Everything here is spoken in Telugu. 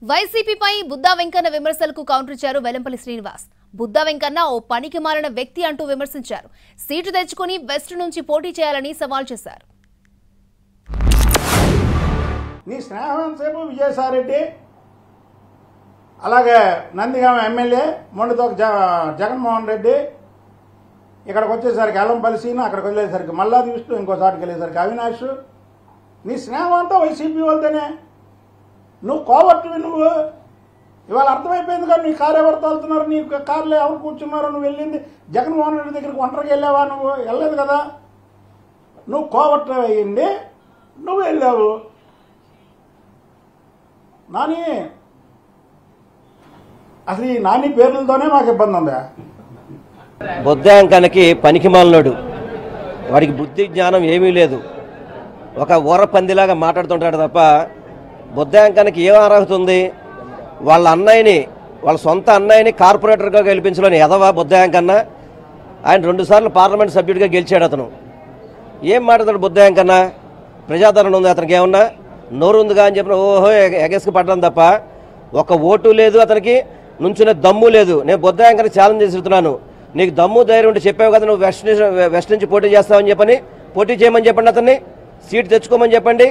వైసీపీపై బుద్దా వెంకన్న విమర్శలకు కౌంటర్ ఇచ్చారు వెల్లంపల్లి శ్రీనివాస్. బుద్దా వెంకన్న ఓ పనికి మాలిన వ్యక్తి అంటూ విమర్శించారు. సీటు తెచ్చుకుని వెస్ట్ నుంచి పోటీ చేయాలని సవాల్ చేశారు. నీ స్నేహం సేపు విజయసాయిరెడ్డి, అలాగే నందిగామ ఎమ్మెల్యే మొండితోక జగన్మోహన్ రెడ్డి, ఇక్కడికి వచ్చేసరికి ఎల్లంపల్లి సీను, అక్కడికి వెళ్ళేసరికి మల్లాది విష్ణు, ఇంకో చాటుకి వెళ్ళేసరికి అవినాష్. నీ స్నేహం అంతా వైసీపీ వాళ్ళతోనే. నువ్వు కోవట్టువి. నువ్వు ఇవాళ అర్థమైపోయింది కదా, నీ కారు ఎవరు తోలుతున్నారు, నీ కారులో ఎవరు కూర్చున్నారు. నువ్వు వెళ్ళింది జగన్మోహన్ రెడ్డి దగ్గరికి ఒంటరికి వెళ్ళావా? నువ్వు వెళ్ళలేదు కదా. నువ్వు కోవట్టు అయ్యింది, నువ్వు వెళ్ళావు. నాని అసలు ఈ నాని పేర్లతోనే మాకు ఇబ్బంది ఉందా? బుద్ధాంకానికి పనికిమాలినోడు, వాడికి బుద్ధి జ్ఞానం ఏమీ లేదు. ఒక ఊర పందిలాగా మాట్లాడుతుంటాడు తప్ప బుద్ధాంకానికి ఏం అర్హత ఉంది? వాళ్ళ అన్నయ్యని, వాళ్ళ సొంత అన్నయ్యని కార్పొరేటర్గా గెలిపించలేని ఎదవా బుద్ధాంకన్న. ఆయన 2 సార్లు పార్లమెంట్ సభ్యుడిగా గెలిచాడు. అతను ఏం మాట్లాడతాడు బుద్ధాంకన్న? ప్రజాదరణ ఉంది అతనికి, ఏమన్నా నోరు ఉందిగా అని చెప్పిన ఓహో ఎగేసుకు పడ్డాను తప్ప ఒక ఓటు లేదు అతనికి, నుంచునే దమ్ము లేదు. నేను బుద్ధాంకన్న ఛాలెంజ్ చేస్తున్నాను, నీకు దమ్ము ధైర్యం ఉంటే చెప్పావు కదా నువ్వు వెస్ట్ నుంచి పోటీ చేస్తావని చెప్పని, పోటీ చేయమని చెప్పండి, అతన్ని సీటు తెచ్చుకోమని చెప్పండి.